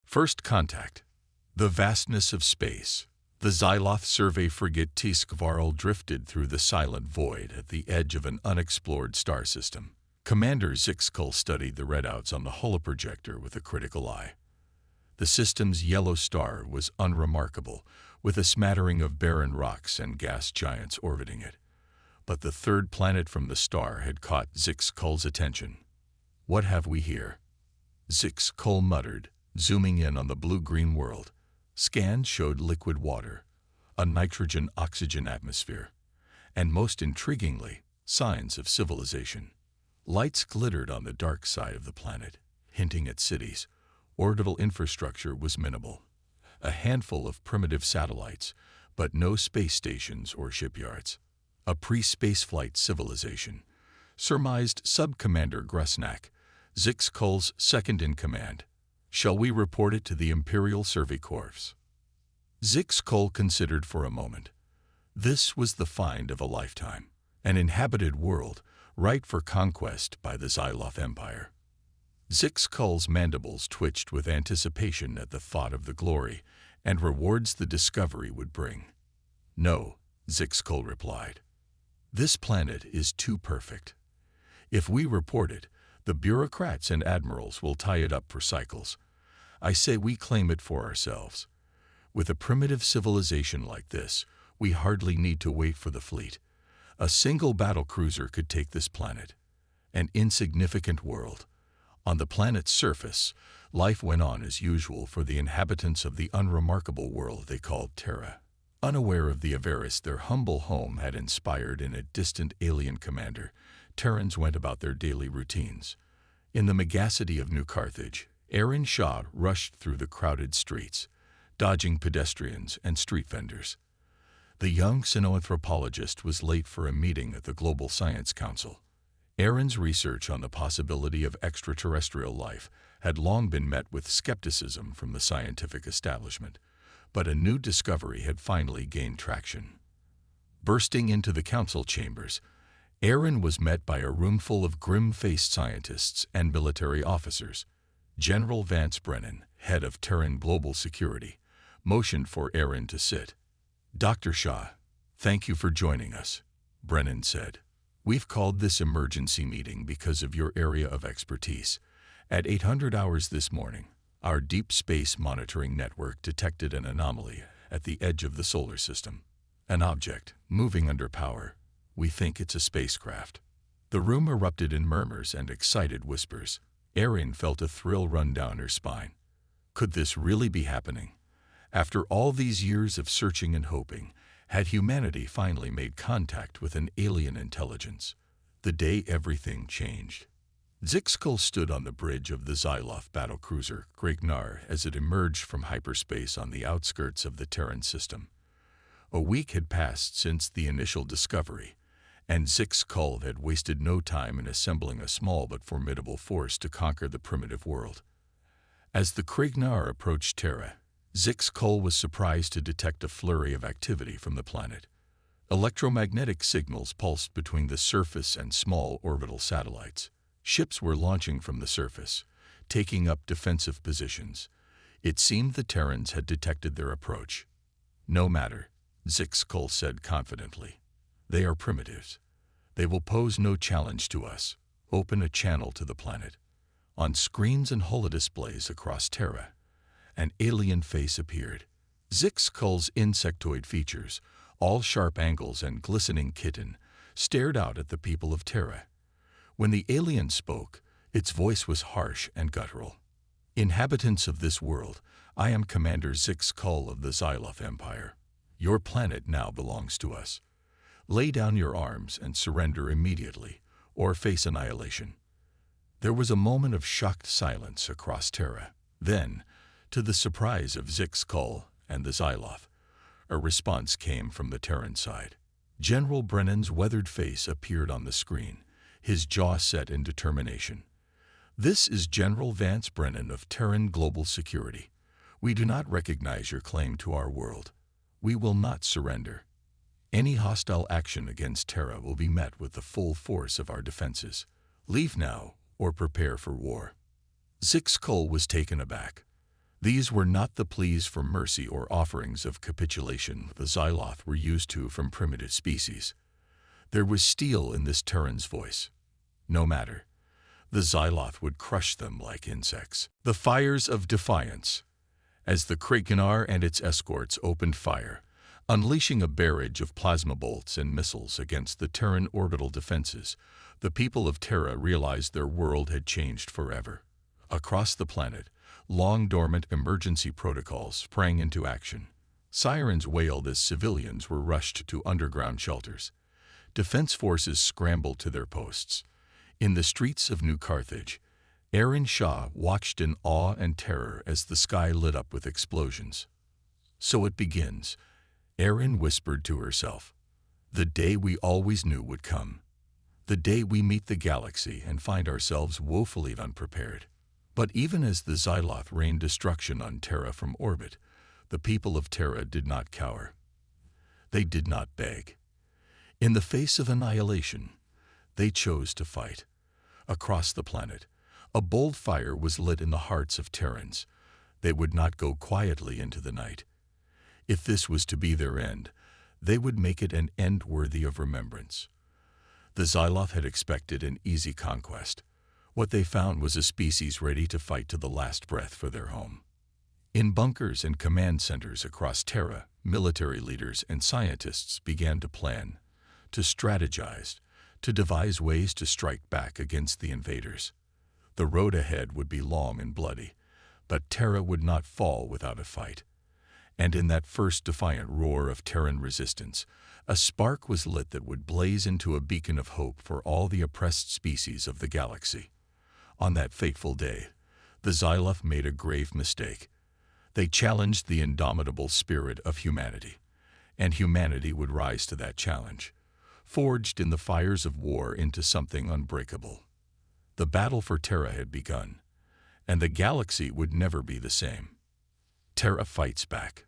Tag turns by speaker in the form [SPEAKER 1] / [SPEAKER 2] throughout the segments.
[SPEAKER 1] First contact. The vastness of space. The Xyloth survey frigate Tiskvarl drifted through the silent void at the edge of an unexplored star system. Commander Zixkull studied the readouts on the holoprojector with a critical eye. The system's yellow star was unremarkable, with a smattering of barren rocks and gas giants orbiting it. But the third planet from the star had caught Zixkull's attention. "What have we here?" Zixkull muttered, zooming in on the blue-green world. Scans showed liquid water, a nitrogen-oxygen atmosphere, and most intriguingly, signs of civilization. Lights glittered on the dark side of the planet, hinting at cities. Orbital infrastructure was minimal. A handful of primitive satellites, but no space stations or shipyards. A pre-spaceflight civilization, surmised Sub-Commander Grusnak, Zixkull's second-in-command. "Shall we report it to the Imperial Survey Corps?" Zixkull considered for a moment. This was the find of a lifetime, an inhabited world ripe for conquest by the Xyloth Empire. Zixkull's mandibles twitched with anticipation at the thought of the glory and rewards the discovery would bring. "No," Zixkull replied. "This planet is too perfect. If we report it, the bureaucrats and admirals will tie it up for cycles. I say we claim it for ourselves. With a primitive civilization like this, we hardly need to wait for the fleet. A single battle cruiser could take this planet. An insignificant world. On the planet's surface, life went on as usual for the inhabitants of the unremarkable world they called Terra. Unaware of the avarice their humble home had inspired in a distant alien commander, Terrans went about their daily routines. In the megacity of New Carthage, Aaron Shaw rushed through the crowded streets, dodging pedestrians and street vendors. The young xenoanthropologist was late for a meeting at the Global Science Council. Aaron's research on the possibility of extraterrestrial life had long been met with skepticism from the scientific establishment, but a new discovery had finally gained traction. Bursting into the council chambers, Aaron was met by a roomful of grim-faced scientists and military officers. General Vance Brennan, head of Terran Global Security, motioned for Aaron to sit. "Dr. Shaw, thank you for joining us," Brennan said. "We've called this emergency meeting because of your area of expertise. At 800 hours this morning, our deep space monitoring network detected an anomaly at the edge of the solar system. An object moving under power. We think it's a spacecraft." The room erupted in murmurs and excited whispers. Aaron felt a thrill run down her spine. Could this really be happening? After all these years of searching and hoping, had humanity finally made contact with an alien intelligence? The day everything changed. Zixkull stood on the bridge of the Xyloth battlecruiser Grignar as it emerged from hyperspace on the outskirts of the Terran system. A week had passed since the initial discovery, and Zixkull had wasted no time in assembling a small but formidable force to conquer the primitive world. As the Grignar approached Terra, Zixkull was surprised to detect a flurry of activity from the planet. Electromagnetic signals pulsed between the surface and small orbital satellites. Ships were launching from the surface, taking up defensive positions. It seemed the Terrans had detected their approach. "No matter," Zixkull said confidently. "They are primitives. They will pose no challenge to us. Open a channel to the planet." On screens and holodisplays across Terra, an alien face appeared. Zixkull's insectoid features, all sharp angles and glistening chitin, stared out at the people of Terra. When the alien spoke, its voice was harsh and guttural. "Inhabitants of this world, I am Commander Zixkull of the Xyloth Empire. Your planet now belongs to us. Lay down your arms and surrender immediately, or face annihilation." There was a moment of shocked silence across Terra. Then, to the surprise of Zixkull and the Xyloth, a response came from the Terran side. General Brennan's weathered face appeared on the screen, his jaw set in determination. "This is General Vance Brennan of Terran Global Security. We do not recognize your claim to our world. We will not surrender. Any hostile action against Terra will be met with the full force of our defenses. Leave now or prepare for war." Zixkull was taken aback. These were not the pleas for mercy or offerings of capitulation the Xyloth were used to from primitive species. There was steel in this Terran's voice. No matter. The Xyloth would crush them like insects. The fires of defiance. As the Krakenar and its escorts opened fire, unleashing a barrage of plasma bolts and missiles against the Terran orbital defenses, the people of Terra realized their world had changed forever. Across the planet, long-dormant emergency protocols sprang into action. Sirens wailed as civilians were rushed to underground shelters. Defense forces scrambled to their posts. In the streets of New Carthage, Aaron Shaw watched in awe and terror as the sky lit up with explosions. "So it begins," Aaron whispered to herself. "The day we always knew would come. The day we meet the galaxy and find ourselves woefully unprepared." But even as the Xyloth rained destruction on Terra from orbit, the people of Terra did not cower. They did not beg. In the face of annihilation, they chose to fight. Across the planet, a bold fire was lit in the hearts of Terrans. They would not go quietly into the night. If this was to be their end, they would make it an end worthy of remembrance. The Xyloth had expected an easy conquest. What they found was a species ready to fight to the last breath for their home. In bunkers and command centers across Terra, military leaders and scientists began to plan, to strategize, to devise ways to strike back against the invaders. The road ahead would be long and bloody, but Terra would not fall without a fight. And in that first defiant roar of Terran resistance, a spark was lit that would blaze into a beacon of hope for all the oppressed species of the galaxy. On that fateful day, the Xyloth made a grave mistake. They challenged the indomitable spirit of humanity, and humanity would rise to that challenge, forged in the fires of war into something unbreakable. The battle for Terra had begun, and the galaxy would never be the same. Terra fights back.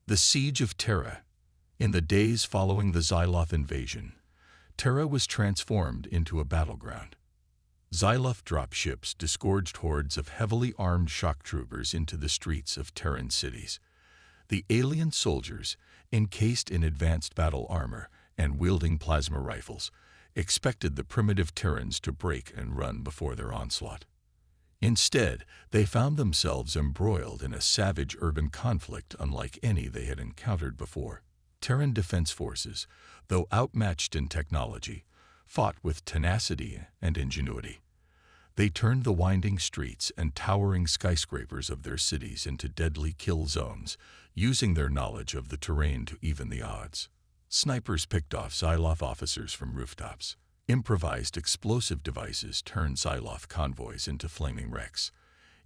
[SPEAKER 1] The Siege of Terra. In the days following the Xyloth invasion, Terra was transformed into a battleground. Xyloth dropships disgorged hordes of heavily armed shock troopers into the streets of Terran cities. The alien soldiers, encased in advanced battle armor and wielding plasma rifles, expected the primitive Terrans to break and run before their onslaught. Instead, they found themselves embroiled in a savage urban conflict unlike any they had encountered before. Terran defense forces, though outmatched in technology, fought with tenacity and ingenuity. They turned the winding streets and towering skyscrapers of their cities into deadly kill zones, using their knowledge of the terrain to even the odds. Snipers picked off Xyloth officers from rooftops. Improvised explosive devices turned Xyloth convoys into flaming wrecks.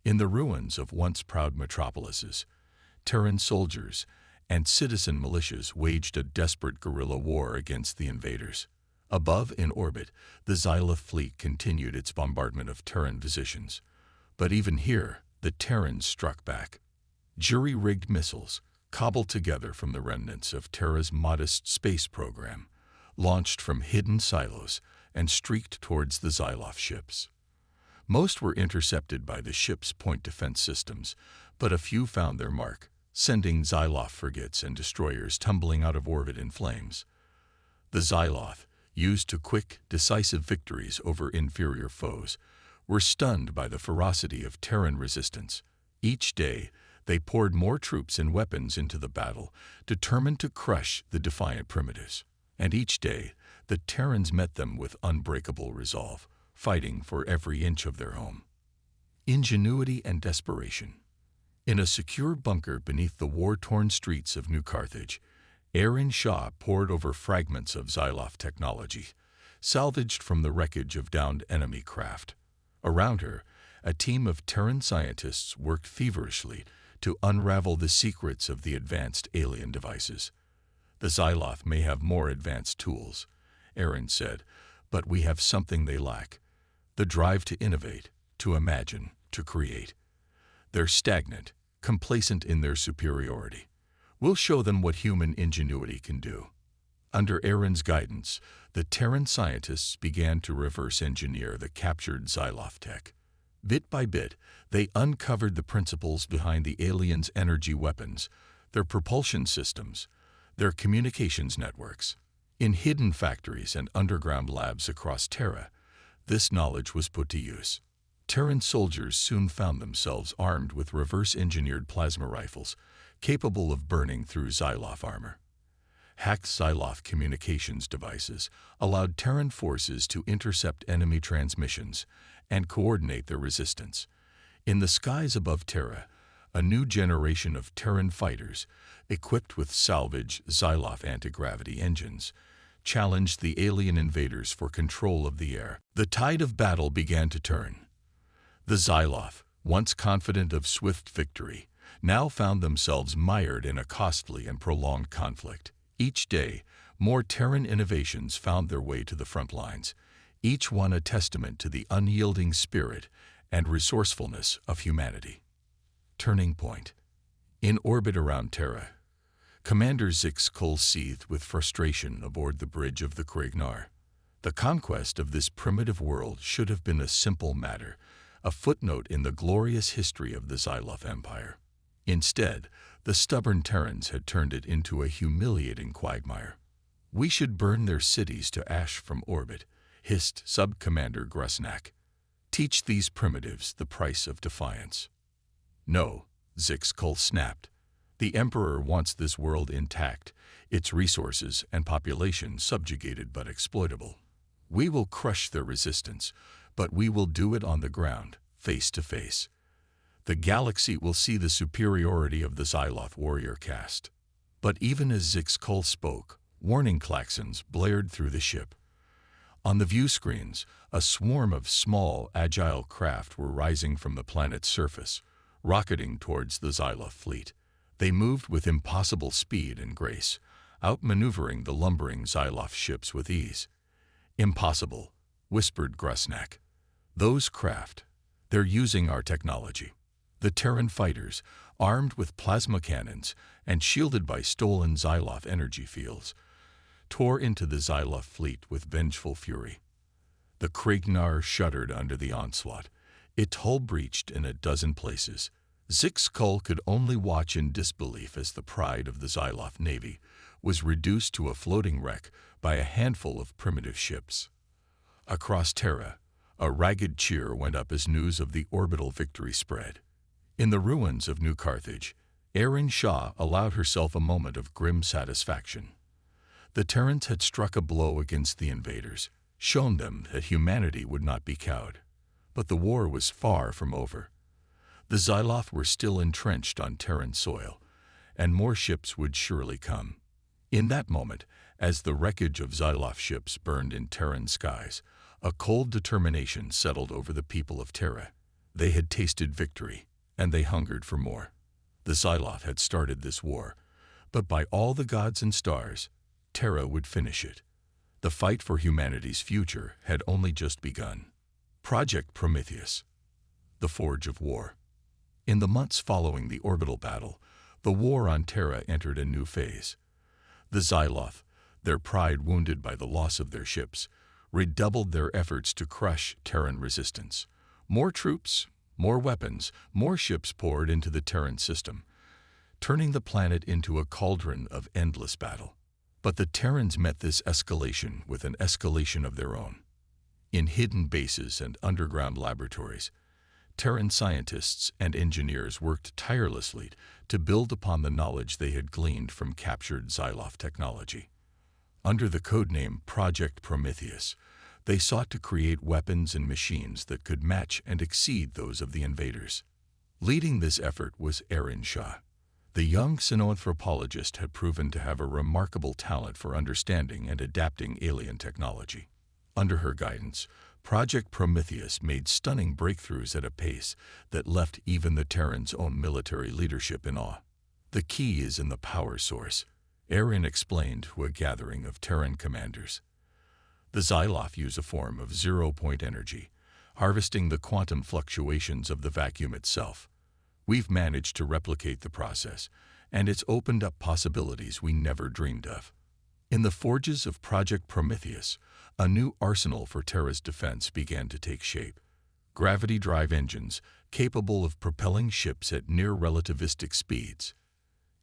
[SPEAKER 1] In the ruins of once proud metropolises, Terran soldiers and citizen militias waged a desperate guerrilla war against the invaders. Above in orbit, the Xyloth fleet continued its bombardment of Terran positions. But even here, the Terrans struck back. Jury-rigged missiles, cobbled together from the remnants of Terra's modest space program, launched from hidden silos and streaked towards the Xyloth ships. Most were intercepted by the ship's point defense systems, but a few found their mark, sending Xyloth frigates and destroyers tumbling out of orbit in flames. The Xyloth, used to quick, decisive victories over inferior foes, were stunned by the ferocity of Terran resistance. Each day, they poured more troops and weapons into the battle, determined to crush the defiant primitives. And each day, the Terrans met them with unbreakable resolve, fighting for every inch of their home. Ingenuity and desperation. In a secure bunker beneath the war-torn streets of New Carthage, Aaron Shaw pored over fragments of Xyloth technology, salvaged from the wreckage of downed enemy craft. Around her, a team of Terran scientists worked feverishly to unravel the secrets of the advanced alien devices. "The Xyloth may have more advanced tools," Aaron said, "but we have something they lack: the drive to innovate, to imagine, to create. They're stagnant, complacent in their superiority. We'll show them what human ingenuity can do." Under Aaron's guidance, the Terran scientists began to reverse engineer the captured Xyloth tech. Bit by bit, they uncovered the principles behind the aliens' energy weapons, their propulsion systems, their communications networks. In hidden factories and underground labs across Terra, this knowledge was put to use. Terran soldiers soon found themselves armed with reverse-engineered plasma rifles, capable of burning through Xyloth armor. Hacked Xyloth communications devices allowed Terran forces to intercept enemy transmissions and coordinate their resistance. In the skies above Terra, a new generation of Terran fighters, equipped with salvage Xyloth anti-gravity engines, challenged the alien invaders for control of the air. The tide of battle began to turn. The Xyloth, once confident of swift victory, now found themselves mired in a costly and prolonged conflict. Each day, more Terran innovations found their way to the front lines, each one a testament to the unyielding spirit and resourcefulness of humanity. Turning point. In orbit around Terra, Commander Zix Kul seethed with frustration aboard the bridge of the Krignar. The conquest of this primitive world should have been a simple matter, a footnote in the glorious history of the Xyloth Empire. Instead, the stubborn Terrans had turned it into a humiliating quagmire. "We should burn their cities to ash from orbit," hissed Sub-Commander Grusnak. "Teach these primitives the price of defiance." "No," Zix Kul snapped. "The Emperor wants this world intact, its resources and population subjugated but exploitable. We will crush their resistance, but we will do it on the ground, face to face. The galaxy will see the superiority of the Xyloth warrior caste." But even as Zix Kul spoke, warning klaxons blared through the ship. On the view screens, a swarm of small, agile craft were rising from the planet's surface, rocketing towards the Xyloth fleet. They moved with impossible speed and grace, outmaneuvering the lumbering Xyloth ships with ease. "Impossible," whispered Grusnak. "Those craft, they're using our technology." The Terran fighters, armed with plasma cannons and shielded by stolen Xyloth energy fields, tore into the Xyloth fleet with vengeful fury. The Krignar shuddered under the onslaught, its hull breached in a dozen places. Zix Kul could only watch in disbelief as the pride of the Xyloth navy was reduced to a floating wreck by a handful of primitive ships. Across Terra, a ragged cheer went up as news of the orbital victory spread. In the ruins of New Carthage, Erin Shah allowed herself a moment of grim satisfaction. The Terrans had struck a blow against the invaders, shown them that humanity would not be cowed. But the war was far from over. The Xyloth were still entrenched on Terran soil, and more ships would surely come. In that moment, as the wreckage of Xyloth ships burned in Terran skies, a cold determination settled over the people of Terra. They had tasted victory, and they hungered for more. The Xyloth had started this war, but by all the gods and stars, Terra would finish it. The fight for humanity's future had only just begun. Project Prometheus, the Forge of War. In the months following the orbital battle, the war on Terra entered a new phase. The Xyloth, their pride wounded by the loss of their ships, redoubled their efforts to crush Terran resistance. More troops, more weapons, more ships poured into the Terran system, turning the planet into a cauldron of endless battle. But the Terrans met this escalation with an escalation of their own. In hidden bases and underground laboratories, Terran scientists and engineers worked tirelessly to build upon the knowledge they had gleaned from captured Xyloth technology. Under the codename Project Prometheus, they sought to create weapons and machines that could match and exceed those of the invaders. Leading this effort was Erin Shah. The young xenoanthropologist had proven to have a remarkable talent for understanding and adapting alien technology. Under her guidance, Project Prometheus made stunning breakthroughs at a pace that left even the Terrans' own military leadership in awe. "The key is in the power source," Erin explained to a gathering of Terran commanders. "The Xyloth use a form of zero-point energy, harvesting the quantum fluctuations of the vacuum itself. We've managed to replicate the process, and it's opened up possibilities we never dreamed of." In the forges of Project Prometheus, a new arsenal for Terra's defense began to take shape. gravity drive engines capable of propelling ships at near relativistic speeds,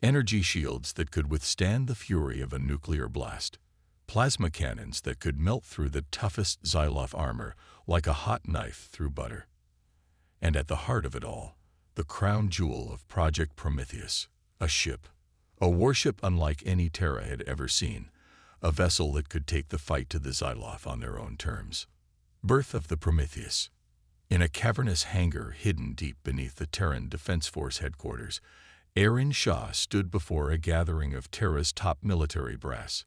[SPEAKER 1] energy shields that could withstand the fury of a nuclear blast, plasma cannons that could melt through the toughest Xyloth armor like a hot knife through butter. And at the heart of it all, the crown jewel of Project Prometheus, a ship, a warship unlike any Terra had ever seen, a vessel that could take the fight to the Xyloth on their own terms. Birth of the Prometheus. In a cavernous hangar hidden deep beneath the Terran Defense Force headquarters, Erin Shaw stood before a gathering of Terra's top military brass.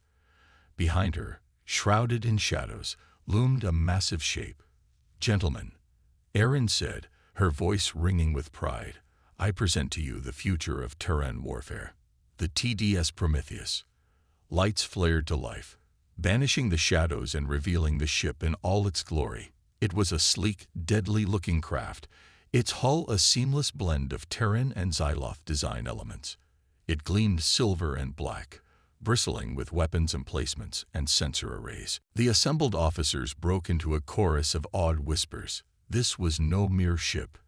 [SPEAKER 1] Behind her, shrouded in shadows, loomed a massive shape. "Gentlemen," Erin said, her voice ringing with pride, "I present to you the future of Terran warfare, the TDS Prometheus." Lights flared to life, banishing the shadows and revealing the ship in all its glory. It was a sleek, deadly-looking craft, its hull a seamless blend of Terran and Xyloth design elements. It gleamed silver and black, bristling with weapons emplacements and sensor arrays. The assembled officers broke into a chorus of awed whispers. This was no mere ship.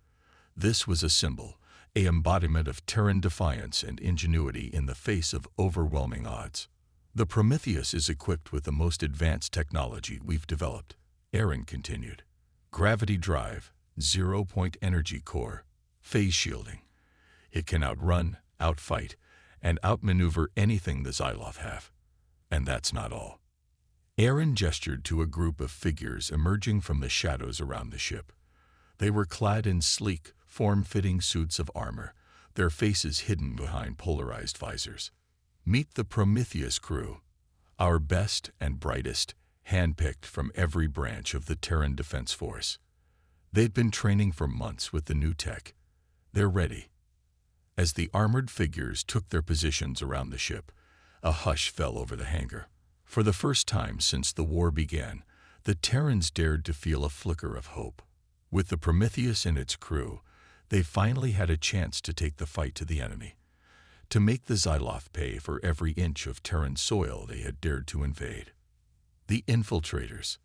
[SPEAKER 1] This was a symbol, an embodiment of Terran defiance and ingenuity in the face of overwhelming odds. "The Prometheus is equipped with the most advanced technology we've developed," Erin continued. "Gravity drive, zero-point energy core, phase shielding. It can outrun, outfight, and outmaneuver anything the Xyloth have. And that's not all." Erin gestured to a group of figures emerging from the shadows around the ship. They were clad in sleek, form-fitting suits of armor, their faces hidden behind polarized visors. "Meet the Prometheus crew, our best and brightest, handpicked from every branch of the Terran Defense Force. They've been training for months with the new tech. They're ready." As the armored figures took their positions around the ship, a hush fell over the hangar. For the first time since the war began, the Terrans dared to feel a flicker of hope. With the Prometheus and its crew, they finally had a chance to take the fight to the enemy, to make the Xyloth pay for every inch of Terran soil they had dared to invade. The infiltrators,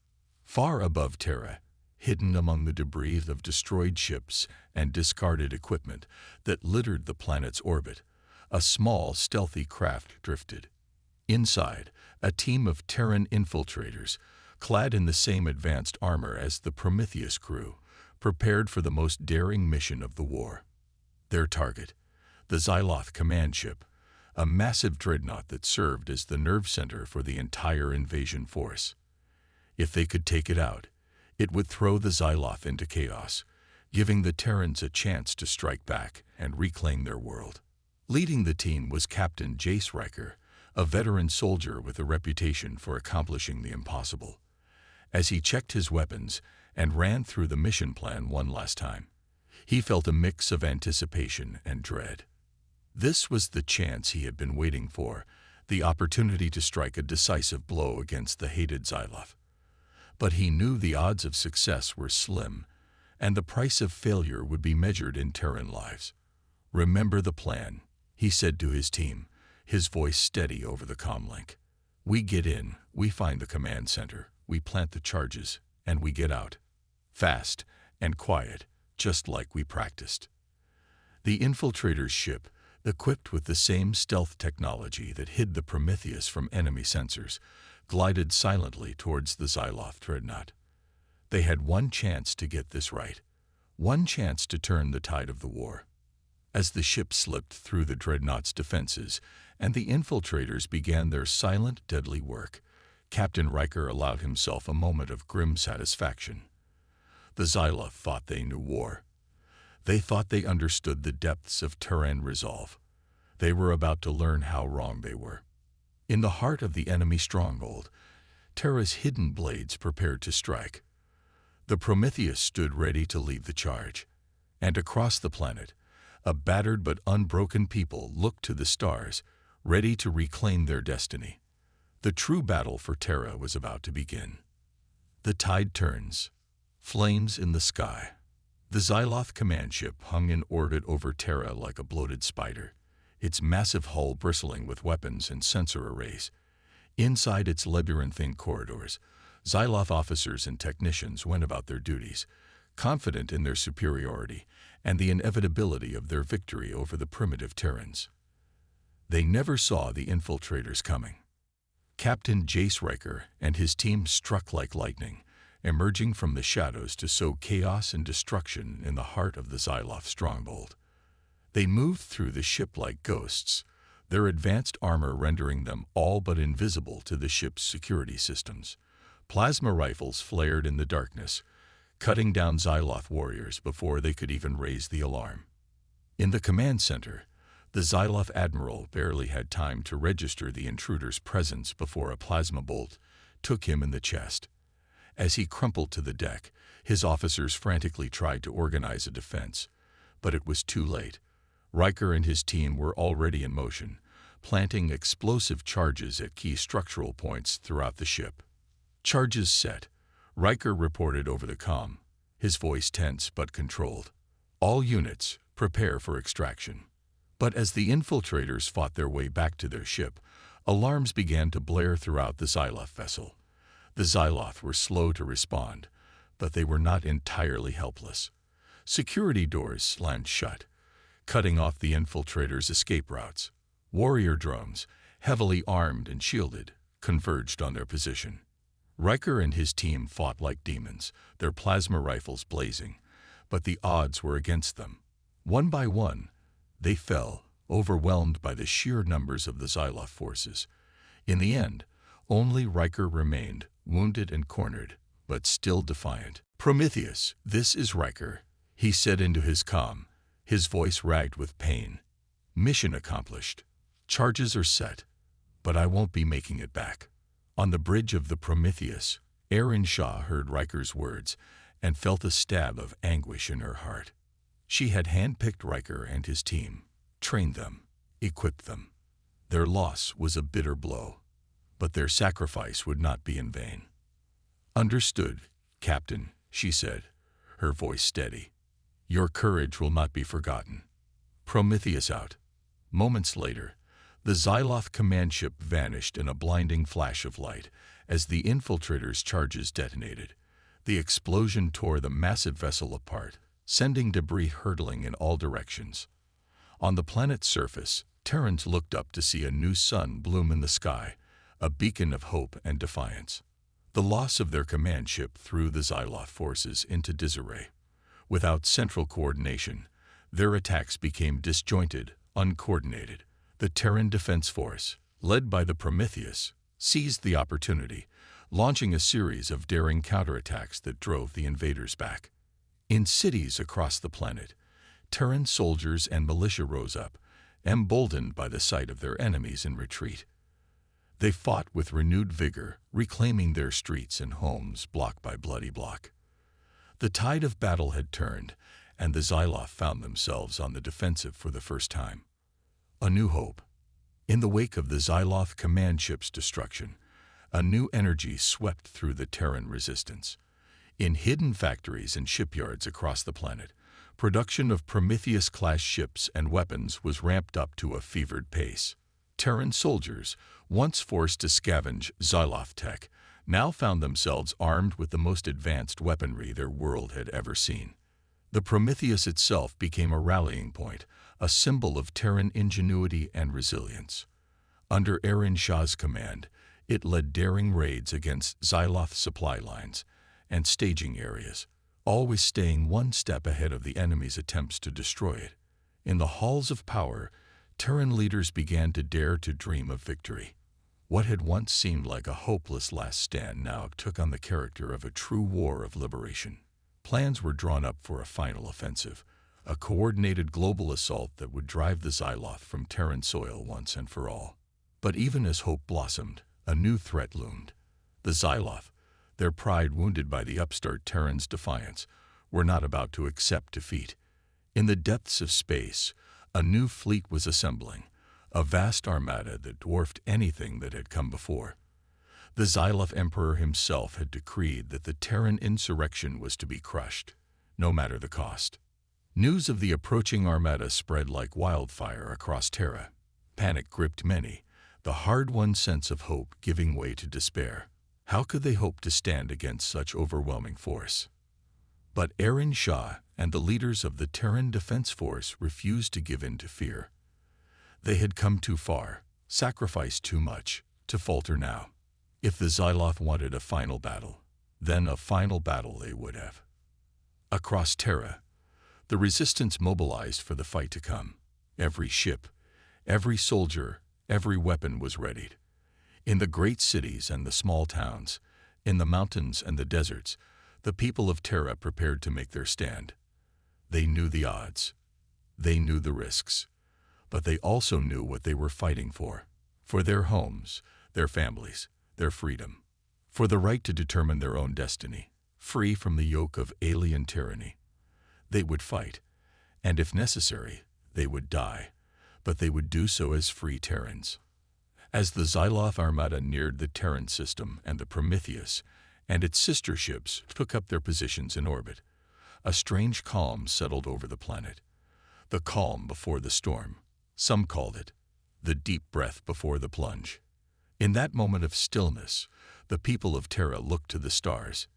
[SPEAKER 1] far above Terra, hidden among the debris of destroyed ships and discarded equipment that littered the planet's orbit, a small, stealthy craft drifted. Inside, a team of Terran infiltrators, clad in the same advanced armor as the Prometheus crew, prepared for the most daring mission of the war. Their target, the Xyloth command ship, a massive dreadnought that served as the nerve center for the entire invasion force. If they could take it out, it would throw the Xyloth into chaos, giving the Terrans a chance to strike back and reclaim their world. Leading the team was Captain Jace Riker, a veteran soldier with a reputation for accomplishing the impossible. As he checked his weapons and ran through the mission plan one last time, he felt a mix of anticipation and dread. This was the chance he had been waiting for, the opportunity to strike a decisive blow against the hated Xyloth. But he knew the odds of success were slim, and the price of failure would be measured in Terran lives. "Remember the plan," he said to his team, his voice steady over the comlink. "We get in, we find the command center, we plant the charges, and we get out. Fast and quiet, just like we practiced." The infiltrator's ship, equipped with the same stealth technology that hid the Prometheus from enemy sensors, glided silently towards the Xyloth dreadnought. They had one chance to get this right, one chance to turn the tide of the war. As the ship slipped through the dreadnought's defenses and the infiltrators began their silent, deadly work, Captain Riker allowed himself a moment of grim satisfaction. The Xyloth thought they knew war. They thought they understood the depths of Terran resolve. They were about to learn how wrong they were. In the heart of the enemy stronghold, Terra's hidden blades prepared to strike. The Prometheus stood ready to lead the charge. And across the planet, a battered but unbroken people looked to the stars, ready to reclaim their destiny. The true battle for Terra was about to begin. The tide turns. Flames in the sky. The Xyloth command ship hung in orbit over Terra like a bloated spider, its massive hull bristling with weapons and sensor arrays. Inside its labyrinthine corridors, Xyloth officers and technicians went about their duties, confident in their superiority and the inevitability of their victory over the primitive Terrans. They never saw the infiltrators coming. Captain Jace Riker and his team struck like lightning, emerging from the shadows to sow chaos and destruction in the heart of the Xyloth stronghold. They moved through the ship like ghosts, their advanced armor rendering them all but invisible to the ship's security systems. Plasma rifles flared in the darkness, cutting down Xyloth warriors before they could even raise the alarm. In the command center, the Xyloth admiral barely had time to register the intruder's presence before a plasma bolt took him in the chest. As he crumpled to the deck, his officers frantically tried to organize a defense, but it was too late. Riker and his team were already in motion, planting explosive charges at key structural points throughout the ship. Charges set, Riker reported over the comm, his voice tense but controlled. All units, prepare for extraction. But as the infiltrators fought their way back to their ship, alarms began to blare throughout the Xyloth vessel. The Xyloth were slow to respond, but they were not entirely helpless. Security doors slammed shut, cutting off the infiltrators' escape routes. Warrior drones, heavily armed and shielded, converged on their position. Riker and his team fought like demons, their plasma rifles blazing, but the odds were against them. One by one, they fell, overwhelmed by the sheer numbers of the Xyloth forces. In the end, only Riker remained, wounded and cornered, but still defiant. "Prometheus, this is Riker," he said into his comm, his voice ragged with pain. "Mission accomplished. Charges are set, but I won't be making it back." On the bridge of the Prometheus, Erin Shaw heard Riker's words and felt a stab of anguish in her heart. She had handpicked Riker and his team, trained them, equipped them. Their loss was a bitter blow, but their sacrifice would not be in vain. "Understood, Captain," she said, her voice steady. "Your courage will not be forgotten." Prometheus out. Moments later, the Xyloth command ship vanished in a blinding flash of light as the infiltrators' charges detonated. The explosion tore the massive vessel apart, sending debris hurtling in all directions. On the planet's surface, Terrans looked up to see a new sun bloom in the sky, a beacon of hope and defiance. The loss of their command ship threw the Xyloth forces into disarray. Without central coordination, their attacks became disjointed, uncoordinated. The Terran Defense Force, led by the Prometheus, seized the opportunity, launching a series of daring counterattacks that drove the invaders back. In cities across the planet, Terran soldiers and militia rose up, emboldened by the sight of their enemies in retreat. They fought with renewed vigor, reclaiming their streets and homes block by bloody block. The tide of battle had turned, and the Xyloth found themselves on the defensive for the first time. A new hope. In the wake of the Xyloth command ship's destruction, a new energy swept through the Terran resistance. In hidden factories and shipyards across the planet, production of Prometheus-class ships and weapons was ramped up to a fevered pace. Terran soldiers, once forced to scavenge Xyloth tech, now found themselves armed with the most advanced weaponry their world had ever seen. The Prometheus itself became a rallying point, a symbol of Terran ingenuity and resilience. Under Erin Shaw's command, it led daring raids against Xyloth supply lines and staging areas, always staying one step ahead of the enemy's attempts to destroy it. In the halls of power, Terran leaders began to dare to dream of victory. What had once seemed like a hopeless last stand now took on the character of a true war of liberation. Plans were drawn up for a final offensive, a coordinated global assault that would drive the Xyloth from Terran soil once and for all. But even as hope blossomed, a new threat loomed. The Xyloth, their pride wounded by the upstart Terrans' defiance, were not about to accept defeat. In the depths of space, a new fleet was assembling, a vast armada that dwarfed anything that had come before. The Xyloth Emperor himself had decreed that the Terran insurrection was to be crushed, no matter the cost. News of the approaching armada spread like wildfire across Terra. Panic gripped many, the hard-won sense of hope giving way to despair. How could they hope to stand against such overwhelming force? But Aaron Shah and the leaders of the Terran Defense Force refused to give in to fear. They had come too far, sacrificed too much, to falter now. If the Xyloth wanted a final battle, then a final battle they would have. Across Terra, the resistance mobilized for the fight to come. Every ship, every soldier, every weapon was readied. In the great cities and the small towns, in the mountains and the deserts, the people of Terra prepared to make their stand. They knew the odds. They knew the risks. But they also knew what they were fighting for their homes, their families, their freedom, for the right to determine their own destiny, free from the yoke of alien tyranny. They would fight, and if necessary, they would die, but they would do so as free Terrans. As the Xyloth Armada neared the Terran system and the Prometheus and its sister ships took up their positions in orbit, a strange calm settled over the planet. The calm before the storm. Some called it the deep breath before the plunge. In that moment of stillness, the people of Terra looked to the stars,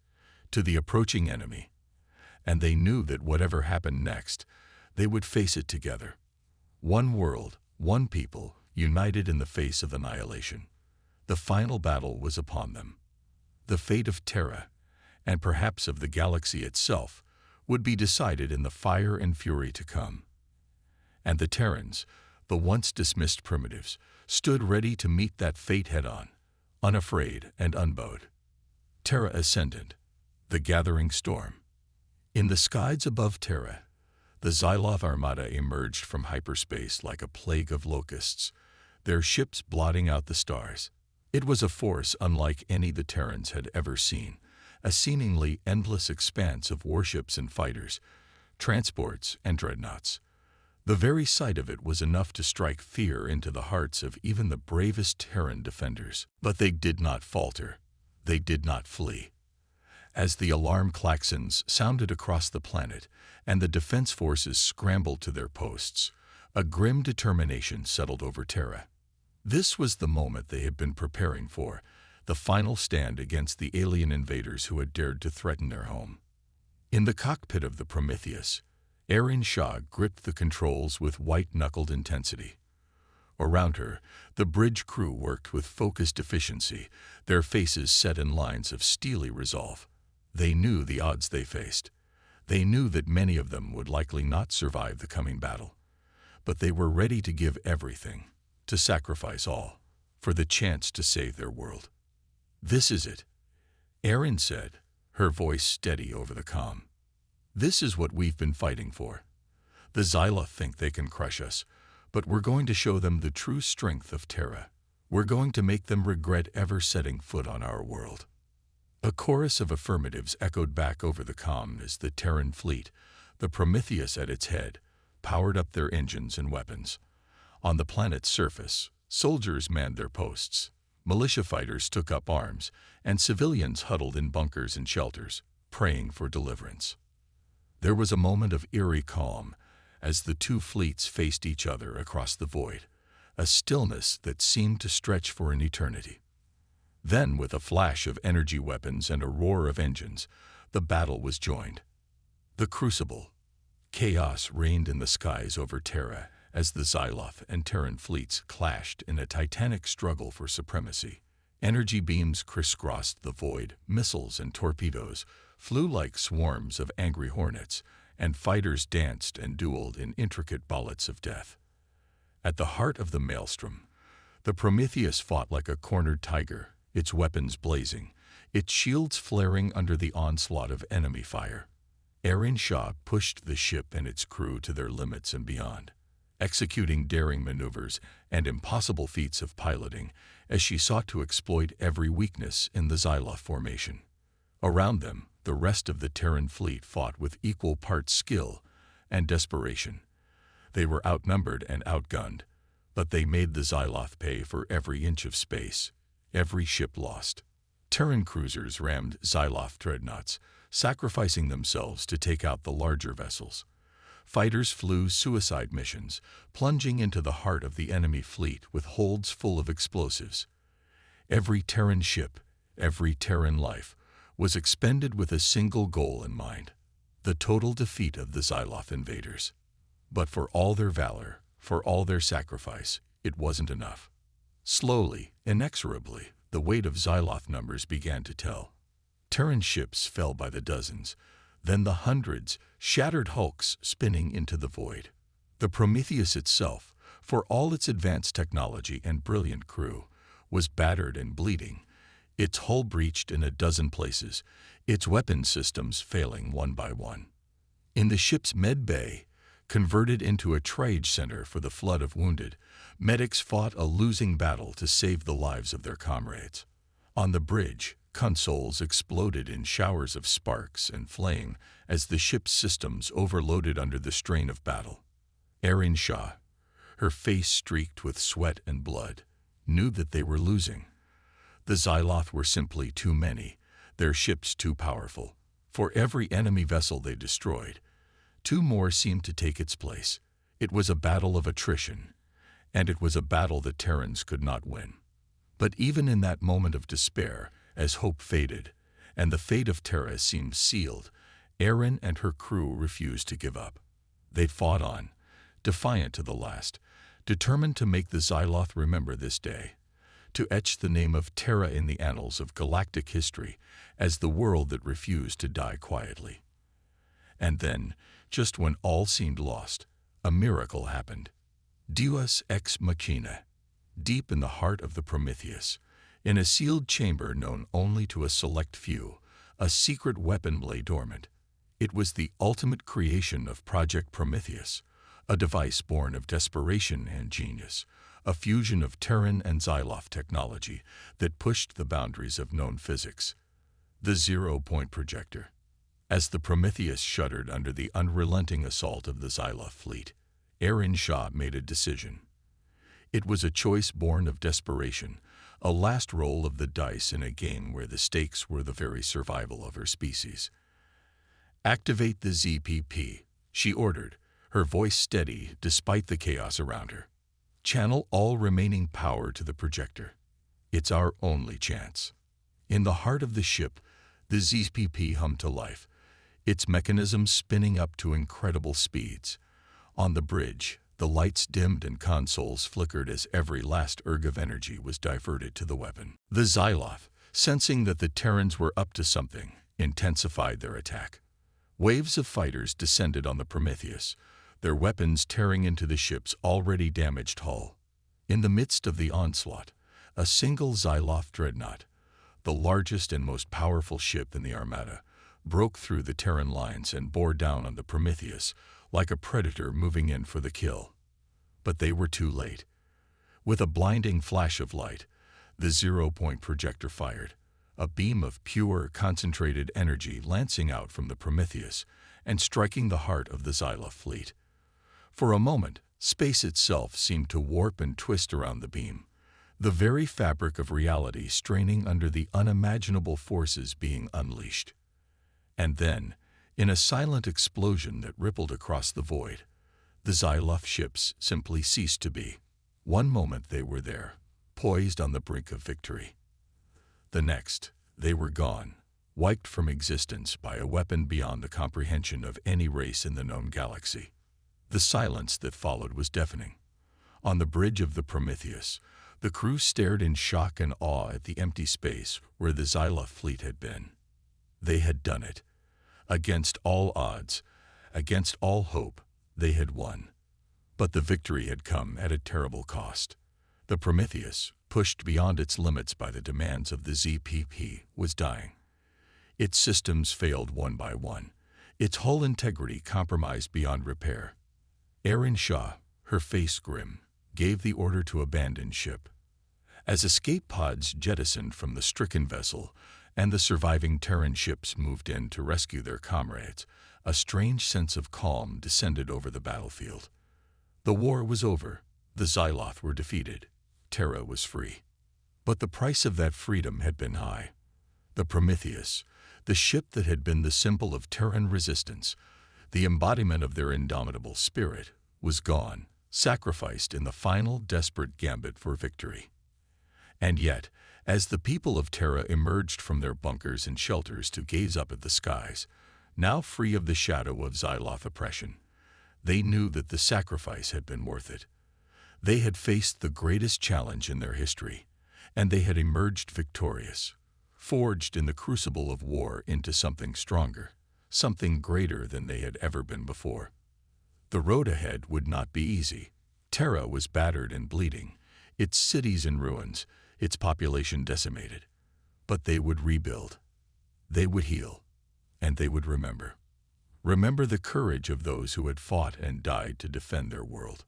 [SPEAKER 1] to the approaching enemy, and they knew that whatever happened next, they would face it together. One world, one people, united in the face of annihilation. The final battle was upon them. The fate of Terra, and perhaps of the galaxy itself, would be decided in the fire and fury to come. And the Terrans, the once dismissed primitives, stood ready to meet that fate head-on, unafraid and unbowed. Terra Ascendant, the gathering storm. In the skies above Terra, the Xyloth Armada emerged from hyperspace like a plague of locusts, their ships blotting out the stars. It was a force unlike any the Terrans had ever seen, a seemingly endless expanse of warships and fighters, transports and dreadnoughts. The very sight of it was enough to strike fear into the hearts of even the bravest Terran defenders. But they did not falter. They did not flee. As the alarm klaxons sounded across the planet and the defense forces scrambled to their posts, a grim determination settled over Terra. This was the moment they had been preparing for, the final stand against the alien invaders who had dared to threaten their home. In the cockpit of the Prometheus, Aaron Shah gripped the controls with white-knuckled intensity. Around her, the bridge crew worked with focused efficiency, their faces set in lines of steely resolve. They knew the odds they faced. They knew that many of them would likely not survive the coming battle. But they were ready to give everything, to sacrifice all, for the chance to save their world. "This is it," Aaron said, her voice steady over the comm. "This is what we've been fighting for. The Xyloth think they can crush us, but we're going to show them the true strength of Terra. We're going to make them regret ever setting foot on our world." A chorus of affirmatives echoed back over the comm as the Terran fleet, the Prometheus at its head, powered up their engines and weapons. On the planet's surface, soldiers manned their posts, militia fighters took up arms, and civilians huddled in bunkers and shelters, praying for deliverance. There was a moment of eerie calm as the two fleets faced each other across the void, a stillness that seemed to stretch for an eternity. Then, with a flash of energy weapons and a roar of engines, the battle was joined. The Crucible. Chaos reigned in the skies over Terra as the Xyloth and Terran fleets clashed in a titanic struggle for supremacy. Energy beams crisscrossed the void, missiles and torpedoes flew like swarms of angry hornets, and fighters danced and dueled in intricate ballets of death. At the heart of the maelstrom, the Prometheus fought like a cornered tiger, its weapons blazing, its shields flaring under the onslaught of enemy fire. Aaron Shah pushed the ship and its crew to their limits and beyond, executing daring maneuvers and impossible feats of piloting as she sought to exploit every weakness in the Xyloth formation. Around them, the rest of the Terran fleet fought with equal parts skill and desperation. They were outnumbered and outgunned, but they made the Xyloth pay for every inch of space, every ship lost. Terran cruisers rammed Xyloth dreadnoughts, sacrificing themselves to take out the larger vessels. Fighters flew suicide missions, plunging into the heart of the enemy fleet with holds full of explosives. Every Terran ship, every Terran life, was expended with a single goal in mind: the total defeat of the Xyloth invaders. But for all their valor, for all their sacrifice, it wasn't enough. Slowly, inexorably, the weight of Xyloth numbers began to tell. Terran ships fell by the dozens, then the hundreds, shattered hulks spinning into the void. The Prometheus itself, for all its advanced technology and brilliant crew, was battered and bleeding, its hull breached in a dozen places, its weapon systems failing one by one. In the ship's med bay, converted into a triage center for the flood of wounded, medics fought a losing battle to save the lives of their comrades. On the bridge, consoles exploded in showers of sparks and flame as the ship's systems overloaded under the strain of battle. Erin Shah, her face streaked with sweat and blood, knew that they were losing. The Xyloth were simply too many, their ships too powerful. For every enemy vessel they destroyed, two more seemed to take its place. It was a battle of attrition, and it was a battle that Terrans could not win. But even in that moment of despair, as hope faded, and the fate of Terra seemed sealed, Erin and her crew refused to give up. They fought on, defiant to the last, determined to make the Xyloth remember this day, to etch the name of Terra in the annals of galactic history as the world that refused to die quietly. And then, just when all seemed lost, a miracle happened. Deus ex machina. Deep in the heart of the Prometheus, in a sealed chamber known only to a select few, a secret weapon lay dormant. It was the ultimate creation of Project Prometheus, a device born of desperation and genius, a fusion of Terran and Xyloth technology that pushed the boundaries of known physics. The zero-point projector. As the Prometheus shuddered under the unrelenting assault of the Xyloth fleet, Erin Shah made a decision. It was a choice born of desperation, a last roll of the dice in a game where the stakes were the very survival of her species. "Activate the ZPP," she ordered, her voice steady despite the chaos around her. "Channel all remaining power to the projector. It's our only chance." In the heart of the ship, the ZPP hummed to life, its mechanism spinning up to incredible speeds. On the bridge, the lights dimmed and consoles flickered as every last erg of energy was diverted to the weapon. The Xyloth, sensing that the Terrans were up to something, intensified their attack. Waves of fighters descended on the Prometheus, their weapons tearing into the ship's already damaged hull. In the midst of the onslaught, a single Xyloth dreadnought, the largest and most powerful ship in the Armada, broke through the Terran lines and bore down on the Prometheus like a predator moving in for the kill. But they were too late. With a blinding flash of light, the zero-point projector fired, a beam of pure, concentrated energy lancing out from the Prometheus and striking the heart of the Xyloth fleet. For a moment, space itself seemed to warp and twist around the beam, the very fabric of reality straining under the unimaginable forces being unleashed. And then, in a silent explosion that rippled across the void, the Xyloth ships simply ceased to be. One moment they were there, poised on the brink of victory. The next, they were gone, wiped from existence by a weapon beyond the comprehension of any race in the known galaxy. The silence that followed was deafening. On the bridge of the Prometheus, the crew stared in shock and awe at the empty space where the Xyloth fleet had been. They had done it. Against all odds, against all hope, they had won. But the victory had come at a terrible cost. The Prometheus, pushed beyond its limits by the demands of the ZPP, was dying. Its systems failed one by one, its hull integrity compromised beyond repair. Erin Shah, her face grim, gave the order to abandon ship. As escape pods jettisoned from the stricken vessel and the surviving Terran ships moved in to rescue their comrades, a strange sense of calm descended over the battlefield. The war was over. The Xyloth were defeated. Terra was free. But the price of that freedom had been high. The Prometheus, the ship that had been the symbol of Terran resistance, the embodiment of their indomitable spirit, was gone, sacrificed in the final desperate gambit for victory. And yet, as the people of Terra emerged from their bunkers and shelters to gaze up at the skies, Now free of the shadow of Xyloth oppression, they knew that the sacrifice had been worth it. They had faced the greatest challenge in their history, and they had emerged victorious, forged in the crucible of war into something stronger, something greater than they had ever been before. The road ahead would not be easy. Terra was battered and bleeding, its cities in ruins, its population decimated. But they would rebuild. They would heal. And they would remember. Remember the courage of those who had fought and died to defend their world.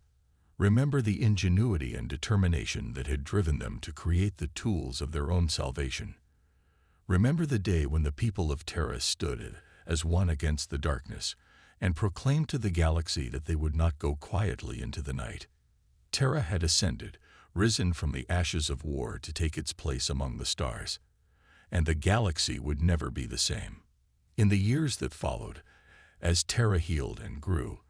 [SPEAKER 1] Remember the ingenuity and determination that had driven them to create the tools of their own salvation. Remember the day when the people of Terra stood as one against the darkness and proclaimed to the galaxy that they would not go quietly into the night. Terra had ascended, risen from the ashes of war to take its place among the stars, and the galaxy would never be the same. In the years that followed, as Terra healed and grew,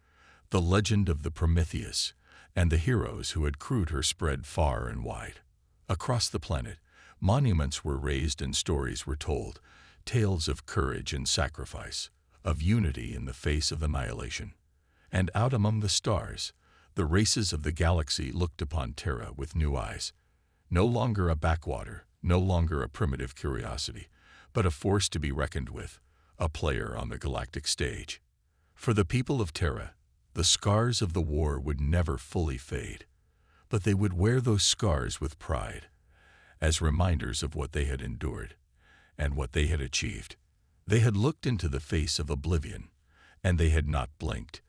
[SPEAKER 1] the legend of the Prometheus and the heroes who had crewed her spread far and wide. Across the planet, monuments were raised and stories were told, tales of courage and sacrifice, of unity in the face of annihilation. And out among the stars, the races of the galaxy looked upon Terra with new eyes. No longer a backwater, no longer a primitive curiosity, but a force to be reckoned with, a player on the galactic stage. For the people of Terra, the scars of the war would never fully fade, but they would wear those scars with pride, as reminders of what they had endured and what they had achieved. They had looked into the face of oblivion, and they had not blinked.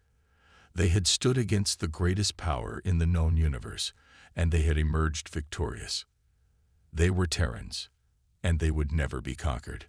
[SPEAKER 1] They had stood against the greatest power in the known universe, and they had emerged victorious. They were Terrans, and they would never be conquered.